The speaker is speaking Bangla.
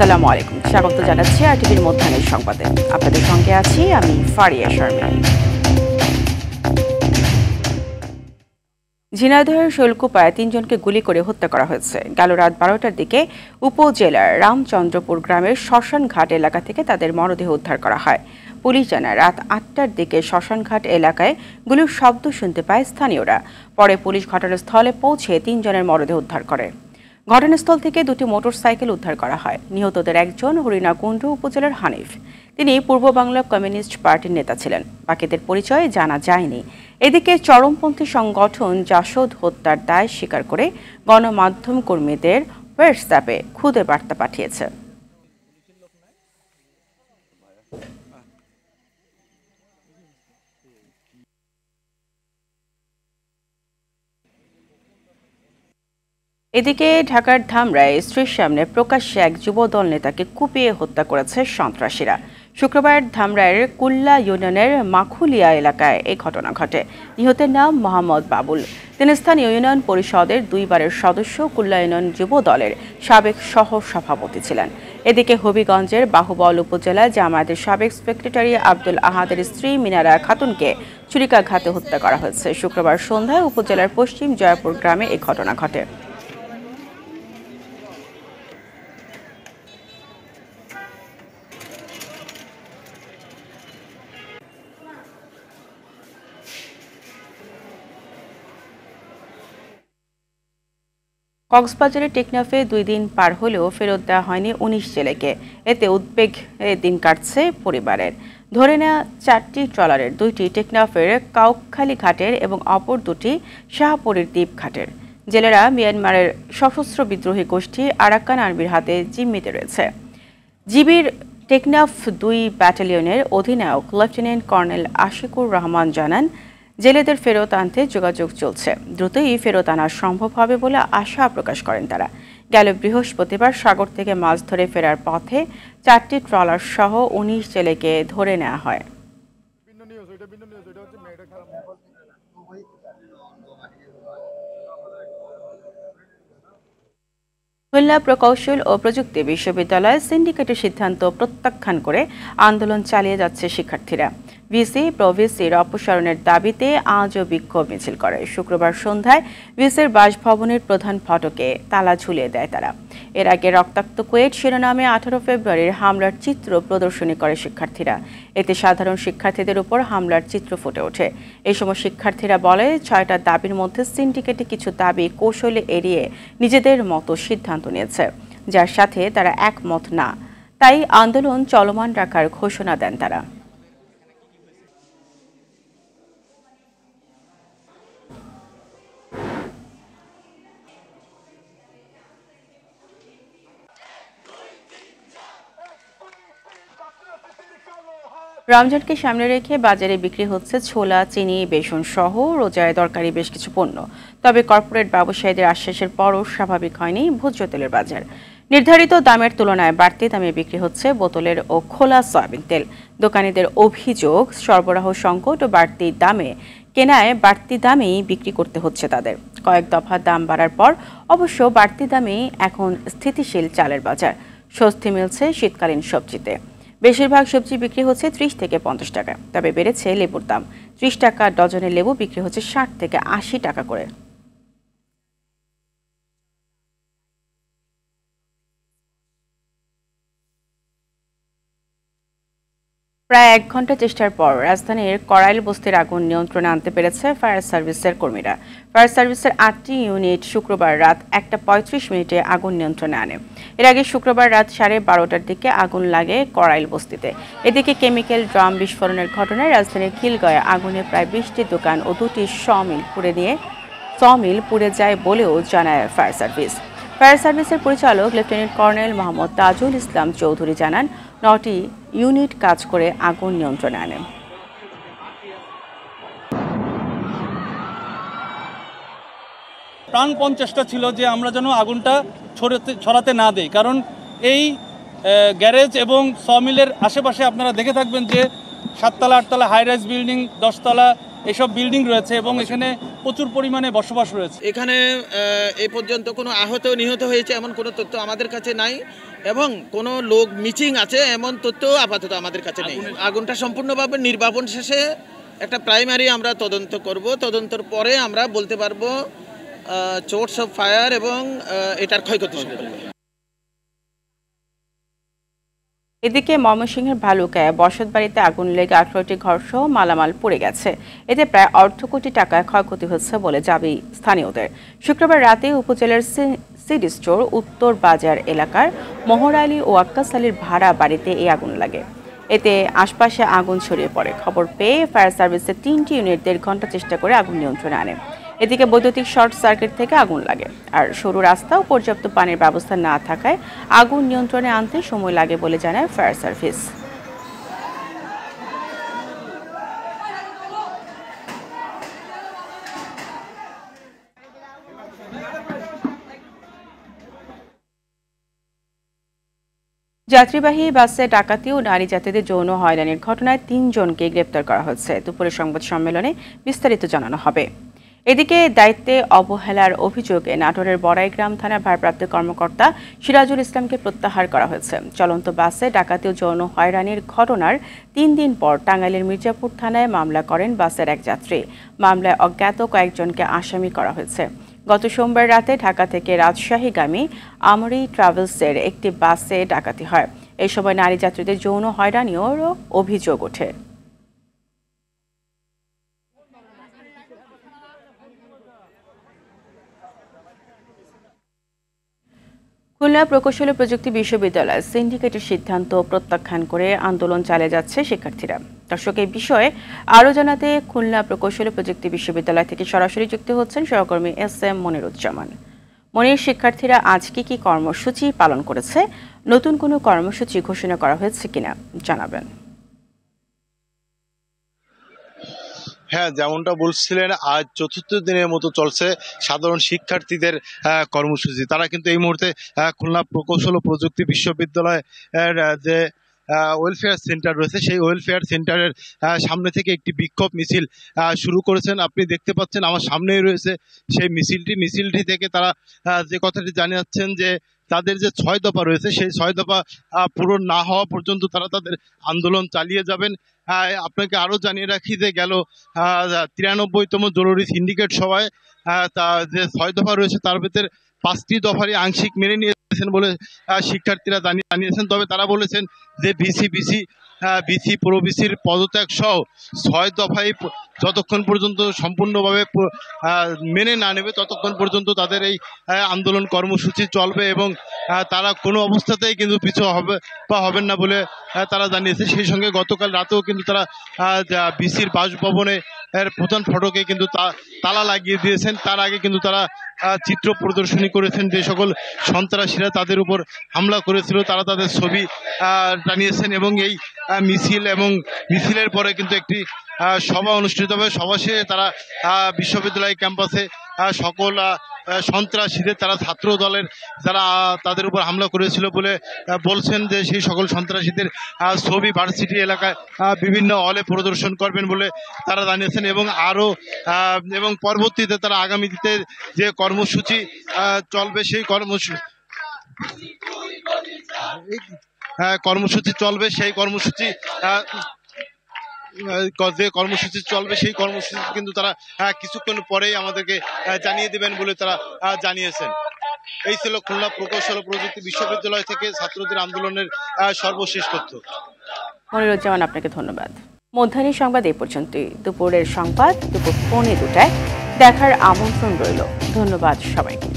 আসসালামু আলাইকুম, স্বাগত জানাচ্ছি আরটিভির মধ্যাহ্নের সংবাদে। আপনাদের সঙ্গে আছি আমি ফারিয়া শারমিন। ঝিনাইদহের শৈলকুপায় ৩ জনকে গুলি করে হত্যা করা হয়েছে। গেল রাত ১২টার দিকে উপজেলার রামচন্দ্রপুর গ্রামের শ্মশানঘাট এলাকা থেকে তাদের মরদেহ উদ্ধার করা হয়। পুলিশ জানায় রাত ৮টার দিকে শ্মশানঘাট এলাকায় গুলির শব্দ শুনতে পায় স্থানীয়রা। পরে পুলিশ ঘটনাস্থলে পৌঁছে ৩ জনের মরদেহ উদ্ধার করে। ঘটনাস্থল থেকে ২টি মোটরসাইকেল উদ্ধার করা হয়। নিহতদের একজন হরিণাকুণ্ডু উপজেলার হানিফ। তিনি পূর্ব বাংলা কমিউনিস্ট পার্টির নেতা ছিলেন। বাকিদের পরিচয় জানা যায়নি। এদিকে চরমপন্থী সংগঠন জাসদ হত্যার দায় স্বীকার করে গণমাধ্যম কর্মীদের হোয়াটসঅ্যাপে খুদে বার্তা পাঠিয়েছে। এদিকে ঢাকার ধামরায় স্ত্রীর সামনে প্রকাশ্যে এক যুবদল নেতাকে কুপিয়ে হত্যা করেছে সন্ত্রাসীরা। শুক্রবার ধামরায়ের কুল্লা ইউনিয়নের মাখুলিয়া এলাকায় এই ঘটনা ঘটে। নিহতের নাম মোহাম্মদ বাবুল। তিনি স্থানীয় ইউনিয়ন পরিষদের ২ বারের সদস্য, কুল্লা ইউনিয়ন যুব দলের সাবেক সহ সভাপতি ছিলেন। এদিকে হবিগঞ্জের বাহুবল উপজেলায় জামায়াতের সাবেক সেক্রেটারি আব্দুল আহাদের স্ত্রী মিনারা খাতুনকে ছুরিকাঘাতে হত্যা করা হয়েছে। শুক্রবার সন্ধ্যায় উপজেলার পশ্চিম জয়পুর গ্রামে এই ঘটনা ঘটে। কক্সবাজারের টেকনাফে ২ দিন পার হলেও ফেরত দেওয়া হয়নি ১৯ জেলেকে। এতে উদ্বেগ দিন কাটছে পরিবারের। ধরে নেওয়া ৪টি ট্রলারের ২টি টেকনাফের কাউখালী ঘাটের এবং অপর ২টি শাহপরীর দ্বীপ ঘাটের। জেলেরা মিয়ানমারের সশস্ত্র বিদ্রোহী গোষ্ঠী আরাকান আর্মির হাতে জিম্মিতে রয়েছে। জিবির টেকনাফ ২ ব্যাটালিয়নের অধিনায়ক লেফটেন্যান্ট কর্নেল আশিকুর রহমান জানান, জেলেদের ফেরত আনতে যোগাযোগ চলছে। দ্রুতই ফেরত আনা সম্ভব হবে বলে আশা প্রকাশ করেন তারা। গেল বৃহস্পতিবার সাগর থেকে মাছ ধরে ফেরার পথে ৪টি ট্রলার সহ ১৯ জেলেকে ধরে নেওয়া হয়। খুলনা প্রকৌশল ও প্রযুক্তি বিশ্ববিদ্যালয় সিন্ডিকেটের সিদ্ধান্ত প্রত্যাখ্যান করে আন্দোলন চালিয়ে যাচ্ছে শিক্ষার্থীরা। ভিসি প্রভিসির অপসারণের দাবিতে আজও বিক্ষোভ মিছিল করে। শুক্রবার সন্ধ্যায় ভিসির বাসভবনের প্রধান ফটকে তালা ঝুলিয়ে দেয় তারা। এর আগে রক্তাক্ত কুয়েট শিরোনামে ১৮ ফেব্রুয়ারির হামলার চিত্র প্রদর্শনী করে শিক্ষার্থীরা। এতে সাধারণ শিক্ষার্থীদের উপর হামলার চিত্র ফুটে ওঠে। এই সময় শিক্ষার্থীরা বলে, ৬টা দাবির মধ্যে সিন্ডিকেটে কিছু দাবি কৌশলে এড়িয়ে নিজেদের মতো সিদ্ধান্ত নিয়েছে, যার সাথে তারা একমত না। তাই আন্দোলন চলমান রাখার ঘোষণা দেন তারা। রমজানকে সামনে রেখে বাজারে বিক্রি হচ্ছে ছোলা, চিনি, বেসন সহ রোজায় দরকারি বেশ কিছু পণ্য। তবে কর্পোরেট ব্যবসায়ীদের আশ্বাসের পরও স্বাভাবিক হয়নি ভোজ্য তেলের বাজার। নির্ধারিত দামের তুলনায় বাড়তি দামে বিক্রি হচ্ছে বোতলের ও খোলা সয়াবিন তেল। দোকানীদের অভিযোগ, সরবরাহ সংকট ও বাড়তি দামে কেনায় বাড়তি দামেই বিক্রি করতে হচ্ছে তাদের। কয়েক দফা দাম বাড়ার পর অবশ্য বাড়তি দামেই এখন স্থিতিশীল চালের বাজার। স্বস্তি মিলছে শীতকালীন সবজিতে। বেশিরভাগ সবজি বিক্রি হচ্ছে ৩০ থেকে ৫০ টাকা। তবে বেড়েছে লেবুর দাম। ৩০ টাকা ডজনের লেবু বিক্রি হচ্ছে ৬০ থেকে ৮০ টাকা করে। প্রায় ১ ঘন্টা চেষ্টার পর রাজধানীর করাইল বস্তির আগুন নিয়ন্ত্রণে আনতে পেরেছে ফায়ার সার্ভিসের কর্মীরা। ফায়ার সার্ভিসের ৮টি ইউনিট শুক্রবার রাত ১টা৩৫ আগুন নিয়ন্ত্রণে আনে। এর আগে শুক্রবার রাত 12:30টার দিকে আগুন লাগে করাইল বস্তিতে। এদিকে কেমিক্যাল ড্রাম বিস্ফোরণের ঘটনায় রাজধানীর খিলগাঁয়ে আগুনে প্রায় ২০টি দোকান ও ২টি সমিল পুড়ে যায় বলেও জানায় ফায়ার সার্ভিস। ফায়ার সার্ভিসের পরিচালক লেফটেন্যান্ট কর্নেল মোহাম্মদ তাজুল ইসলাম চৌধুরী জানান, ৯টি ইউনিট কাজ করে আগুন নিয়ন্ত্রণে আনে। প্রাণপণ চেষ্টা ছিল যে আমরা যেন আগুনটা ছড়াতে না দেই, কারণ এই গ্যারেজ এবং সমিলের আশেপাশে আপনারা দেখে থাকবেন যে 7তলা 8তলা হাই রাইজ বিল্ডিং, 10তলা এসব বিল্ডিং রয়েছে এবং এখানে প্রচুর পরিমাণে বসবাস রয়েছে। এখানে এই পর্যন্ত কোনো আহত নিহত হয়েছে এমন কোনো তথ্য আমাদের কাছে নাই এবং কোনো লোক মিচিং আছে এমন তথ্য আপাতত আমাদের কাছে নেই। আগুনটা সম্পূর্ণভাবে নির্বাপন শেষে একটা প্রাইমারি আমরা তদন্ত করব, তদন্তের পরে আমরা বলতে পারবো সোর্স অফ ফায়ার এবং এটার ক্ষয়ক্ষতি সম্পর্কে। এদিকে ময়মনসিংহের ভালুকায় বসতবাড়িতে আগুন লেগে 18টি ঘরসহ মালামাল পুড়ে গেছে। এতে প্রায় অর্ধ কোটি টাকার ক্ষয়ক্ষতি হচ্ছে বলে দাবি স্থানীয়দের। শুক্রবার রাতে উপজেলার সিডি স্টোর উত্তর বাজার এলাকার মোহর আলী ও আক্কাস আলীর ভাড়া বাড়িতে এই আগুন লাগে। এতে আশপাশে আগুন ছড়িয়ে পড়ে। খবর পেয়ে ফায়ার সার্ভিসের 3টি ইউনিট 1.5 ঘন্টা চেষ্টা করে আগুন নিয়ন্ত্রণে আনে। এদিকে বৈদ্যুতিক শর্ট সার্কিট থেকে আগুন লাগে। আর সরু রাস্তা ও পর্যাপ্ত পানির ব্যবস্থা না থাকায় আগুন নিয়ন্ত্রণে আনতে সময় লাগে বলে জানায় ফায়ার সার্ভিস। যাত্রীবাহী বাসে ডাকাতি ও নারী যাত্রীদের যৌন হয়রানির ঘটনায় 3 জনকে গ্রেপ্তার করা হয়েছে। দুপুরে সংবাদ সম্মেলনে বিস্তারিত জানানো হবে। এদিকে দায়িত্বে অবহেলার অভিযোগে নাটোরের বড়াইগ্রাম থানার ভারপ্রাপ্ত কর্মকর্তা সিরাজুল ইসলামকে প্রত্যাহার করা হয়েছে। চলন্ত বাসে ডাকাতি ও যৌন হয়রানির ঘটনার 3 দিন পর টাঙ্গাইলের মির্জাপুর থানায় মামলা করেন বাসের এক যাত্রী। মামলায় অজ্ঞাত কয়েকজনকে আসামি করা হয়েছে। গত সোমবার রাতে ঢাকা থেকে রাজশাহীগামী আমরি ট্রাভেলসের একটি বাসে ডাকাতি হয়। এই সময় নারী যাত্রীদের যৌন হয়রানির অভিযোগ ওঠে। খুলনা প্রকৌশল ও প্রযুক্তি বিশ্ববিদ্যালয় সিন্ডিকেটের সিদ্ধান্ত প্রত্যাখ্যান করে আন্দোলন চালিয়ে যাচ্ছে শিক্ষার্থীরা। দর্শক, এই বিষয়ে আরও জানাতে খুলনা প্রকৌশল ও প্রযুক্তি বিশ্ববিদ্যালয় থেকে সরাসরি যুক্ত হচ্ছেন সহকর্মী SM মনিরুজ্জামান। মনির, শিক্ষার্থীরা আজ কি কর্মসূচি পালন করেছে? নতুন কোনো কর্মসূচি ঘোষণা করা হয়েছে কিনা জানাবেন। হ্যাঁ, যেমনটা বলছিলেন, আজ ৪র্থ দিনের মতো চলছে সাধারণ শিক্ষার্থীদের কর্মসূচি। তারা কিন্তু এই মুহূর্তে খুলনা প্রকৌশল ও প্রযুক্তি বিশ্ববিদ্যালয়ের যে ওয়েলফেয়ার সেন্টার রয়েছে সেই ওয়েলফেয়ার সেন্টারের সামনে থেকে একটি বিক্ষোভ মিছিল শুরু করেছেন। আপনি দেখতে পাচ্ছেন আমার সামনেই রয়েছে সেই মিছিলটি থেকে তারা যে কথাটি জানাচ্ছেন যে তাদের যে 6 দফা রয়েছে সেই 6 দফা পূরণ না হওয়া পর্যন্ত তারা তাদের আন্দোলন চালিয়ে যাবেন। আপনাকে আরও জানিয়ে রাখি যে গেল 93তম জরুরি সিন্ডিকেট সভায় তা যে 6 দফা রয়েছে তার ভিতরে 5টি দফারই আংশিক মেনে নিয়েছেন বলে শিক্ষার্থীরা জানিয়েছেন। তবে তারা বলেছেন যে বিসি প্রবিসির পদত্যাগ সহ 6 দফায় যতক্ষণ পর্যন্ত সম্পূর্ণভাবে মেনে না নেবে ততক্ষণ পর্যন্ত তাদের এই আন্দোলন কর্মসূচি চলবে এবং তারা কোনো অবস্থাতেই কিন্তু পিছু হবেন না বলে তারা জানিয়েছে। সেই সঙ্গে গতকাল রাতেও কিন্তু তারা বিসির বাসভবনে প্রধান ফটকে কিন্তু তালা লাগিয়ে দিয়েছেন। তার আগে কিন্তু তারা চিত্র প্রদর্শনী করেছেন। যে সকল সন্ত্রাসীরা তাদের উপর হামলা করেছিল তারা তাদের ছবি টানিয়েছেন এবং এই মিছিলের পরে কিন্তু একটি সভা অনুষ্ঠিত হবে। সভা শেষে তারা বিশ্ববিদ্যালয় ক্যাম্পাসে সকল সন্ত্রাসীদের, তারা ছাত্র দলের যারা তাদের উপর হামলা করেছিল বলে বলছেন যে সেই সকল সন্ত্রাসীদের ছবি ভার্সিটি এলাকায় বিভিন্ন হলে প্রদর্শন করবেন বলে তারা জানিয়েছেন এবং পরবর্তীতে তারা আগামীতে যে কর্মসূচি চলবে সেই কর্মসূচি কিন্তু তারা কিছুক্ষণ পরেই আমাদেরকে জানিয়ে দেবেন বলে তারা জানিয়েছেন। এই ছিল খুলনা প্রকৌশল ও প্রযুক্তি বিশ্ববিদ্যালয় থেকে ছাত্রদের আন্দোলনের সর্বশেষ তথ্য। মনিরুজ্জামান, আপনাকে ধন্যবাদ। মধ্যাহ্নের সংবাদ এই পর্যন্তই। দুপুরের সংবাদ দুপুর 1:45টায় দেখার আমন্ত্রণ রইল। ধন্যবাদ সবাইকে।